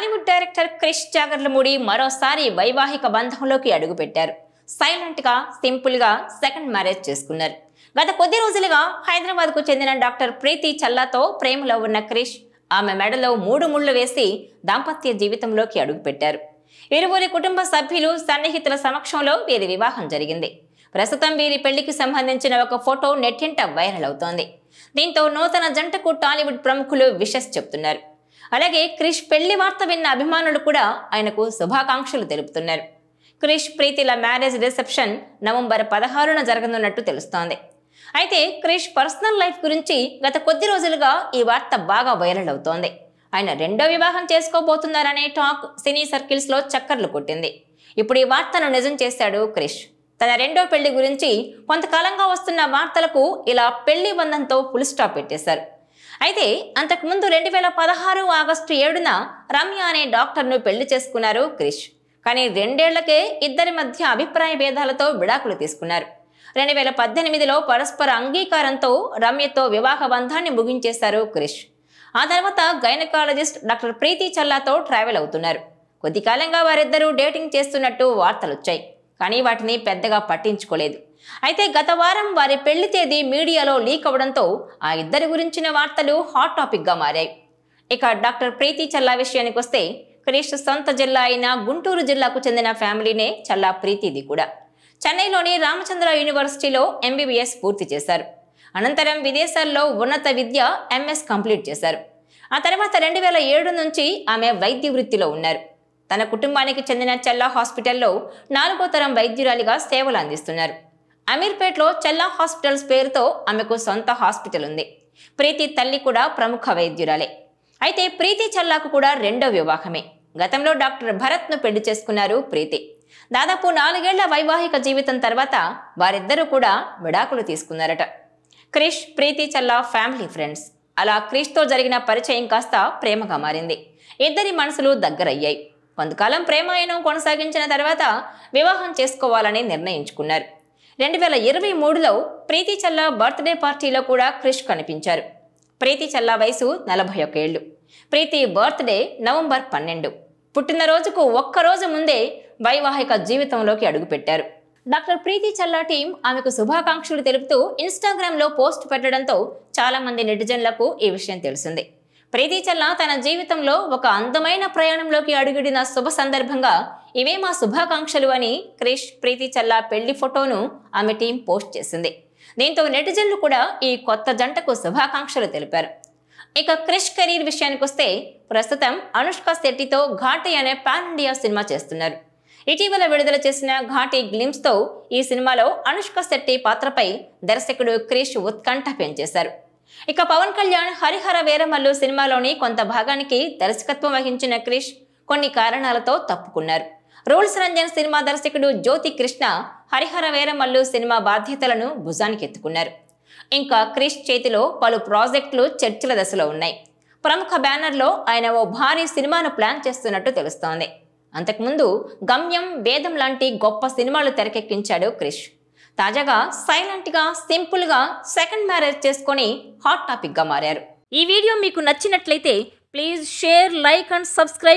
Tollywood director Krish Jagarlamudi మరోసారి వైవాహిక బంధంలోకి అడుగుపెట్టారు. సైలెంట్ గా సింపుల్ గా సెకండ్ మ్యారేజ్ చేసుకున్నారు. గత కొద్ది రోజులుగా హైదరాబాద్ కు చెందిన డాక్టర్ ప్రీతి చల్లాతో ప్రేమలో ఉన్న క్రిష్ ఆమె మెడలో 3 ముళ్లు వేసి దాంపత్య జీవితంలోకి అడుగుపెట్టారు. ఇరువురి కుటుంబ సభ్యులు సన్నిహితుల సమక్షంలో వీరి వివాహం జరిగింది. ప్రస్తుతం వీరి పెళ్లికి సంబంధించిన ఒక ఫోటో నెట్టింట వైరల్ అవుతోంది. దీంతో నూతన జంటకు టాలీవుడ్ ప్రముఖులు విషెస్ చెప్తున్నారు. అలాగే క్రిష్ పెళ్లి వార్త విన్న అభిమానులు కూడా ఆయనకు శుభాకాంక్షలు తెలుపుతున్నారు. క్రిష్ ప్రీతిల మ్యారేజ్ రిసెప్షన్ నవంబర్ 16న జరగనున్నట్టు తెలుస్తోంది. అయితే క్రిష్ పర్సనల్ లైఫ్ గురించి గత కొద్ది రోజులుగా ఈ వార్త బాగా వైరల్ అవుతోంది. ఆయన రెండో వివాహం చేసుకోబోతున్నారనే టాక్ సినీ సర్కిల్స్ లో చక్కర్లు కొట్టింది. ఇప్పుడు ఈ వార్తను నిజం చేశాడు క్రిష్. తన రెండో పెళ్లి గురించి కొంతకాలంగా వస్తున్న వార్తలకు ఇలా పెళ్లి బంధంతో ఫుల్ స్టాప్ పెట్టేశారు. అయితే అంతకుముందు 2016 ఆగస్టు 7న రమ్య అనే డాక్టర్ను పెళ్లి చేసుకున్నారు క్రిష్. కానీ 2 ఏళ్లకే ఇద్దరి మధ్య అభిప్రాయ భేదాలతో విడాకులు తీసుకున్నారు. 2018లో పరస్పర అంగీకారంతో రమ్యతో వివాహ బంధాన్ని ముగించేశారు క్రిష్. ఆ తర్వాత గైనకాలజిస్ట్ డాక్టర్ ప్రీతి చల్లాతో ట్రావెల్ అవుతున్నారు. కొద్ది కాలంగా వారిద్దరూ డేటింగ్ చేస్తున్నట్టు వార్తలొచ్చాయి. కానీ వాటిని పెద్దగా పట్టించుకోలేదు. అయితే గత వారం వారి పెళ్లి తేదీ మీడియాలో లీక్ అవడంతో ఆ ఇద్దరి గురించిన వార్తలు హాట్ టాపిక్ గా మారాయి. ఇక డాక్టర్ ప్రీతి చల్లా విషయానికి వస్తే క్రిష్ సొంత జిల్లా అయిన గుంటూరు జిల్లాకు చెందిన ఫ్యామిలీనే చల్లా ప్రీతిది కూడా. చెన్నైలోని రామచంద్ర యూనివర్సిటీలో MBBS పూర్తి చేశారు. అనంతరం విదేశాల్లో ఉన్నత విద్య MS కంప్లీట్ చేశారు. ఆ తర్వాత 2007 నుంచి ఆమె వైద్య వృత్తిలో ఉన్నారు. తన కుటుంబానికి చెందిన చల్లా హాస్పిటల్లో 4వ తరం వైద్యురాలిగా సేవలు అందిస్తున్నారు. అమీర్పేట్లో చల్లా హాస్పిటల్స్ పేరుతో ఆమెకు సొంత హాస్పిటల్ ఉంది. ప్రీతి తల్లి కూడా ప్రముఖ వైద్యురాలే. అయితే ప్రీతి చల్లాకు కూడా రెండో వివాహమే. గతంలో డాక్టర్ భరత్ను పెళ్లి చేసుకున్నారు ప్రీతి. దాదాపు 4 ఏళ్ల వైవాహిక జీవితం తర్వాత వారిద్దరూ కూడా విడాకులు తీసుకున్నారట. క్రిష్ ప్రీతి చల్లా ఫ్యామిలీ ఫ్రెండ్స్. అలా క్రిష్తో జరిగిన పరిచయం కాస్త ప్రేమగా మారింది. ఇద్దరి మనసులు దగ్గరయ్యాయి. కొంతకాలం ప్రేమాయణం కొనసాగించిన తర్వాత వివాహం చేసుకోవాలని నిర్ణయించుకున్నారు. 2023లో ప్రీతి చల్లా బర్త్డే పార్టీలో కూడా క్రిష్ కనిపించారు. ప్రీతి చల్లా వయసు 41 ఏళ్లు. ప్రీతి బర్త్డే నవంబర్ 12. పుట్టినరోజుకు ఒక్కరోజు ముందే వైవాహిక జీవితంలోకి అడుగుపెట్టారు. డాక్టర్ ప్రీతి చల్లా టీం ఆమెకు శుభాకాంక్షలు తెలుపుతూ ఇన్స్టాగ్రామ్లో పోస్ట్ పెట్టడంతో చాలా మంది నెటిజన్లకు ఈ విషయం తెలిసింది. ప్రీతి చల్లా తన జీవితంలో ఒక అందమైన ప్రయాణంలోకి అడుగుడిన శుభ సందర్భంగా ఇవే మా శుభాకాంక్షలు అని క్రిష్ ప్రీతి చల్లా పెళ్లి ఫోటోను ఆమె టీం పోస్ట్ చేసింది. దీంతో నెటిజన్లు కూడా ఈ కొత్త జంటకు శుభాకాంక్షలు తెలిపారు. ఇక క్రిష్ కెరీర్ విషయానికి వస్తే ప్రస్తుతం అనుష్క శెట్టితో ఘాటి అనే పాన్ ఇండియా సినిమా చేస్తున్నారు. ఇటీవల విడుదల చేసిన ఘాటి గ్లిమ్స్ తో ఈ సినిమాలో అనుష్క శెట్టి పాత్రపై దర్శకుడు క్రిష్ ఉత్కంఠ పెంచేశారు. ఇక పవన్ కళ్యాణ్ హరిహర వీరమల్లు సినిమాలోని కొంత భాగానికి దర్శకత్వం వహించిన క్రిష్ కొన్ని కారణాలతో తప్పుకున్నారు. రూల్స్ రంజన్ సినిమా దర్శకుడు జ్యోతి కృష్ణ హరిహర వీరమల్లు సినిమా బాధ్యతలను భుజానికి ఎత్తుకున్నారు. ఇంకా క్రిష్ చేతిలో పలు ప్రాజెక్టులు చర్చల దశలో ఉన్నాయి. ప్రముఖ బ్యానర్లో ఆయన ఓ భారీ సినిమాను ప్లాన్ చేస్తున్నట్టు తెలుస్తోంది. అంతకుముందు గమ్యం, వేదం లాంటి గొప్ప సినిమాలు తెరకెక్కించాడు క్రిష్. తాజాగా సైలెంట్ గా సింపుల్ గా సెకండ్ మ్యారేజ్ చేసుకొని హాట్ టాపిక్ గా మారారు. ఈ వీడియో మీకు నచ్చినట్లయితే please share, like and subscribe.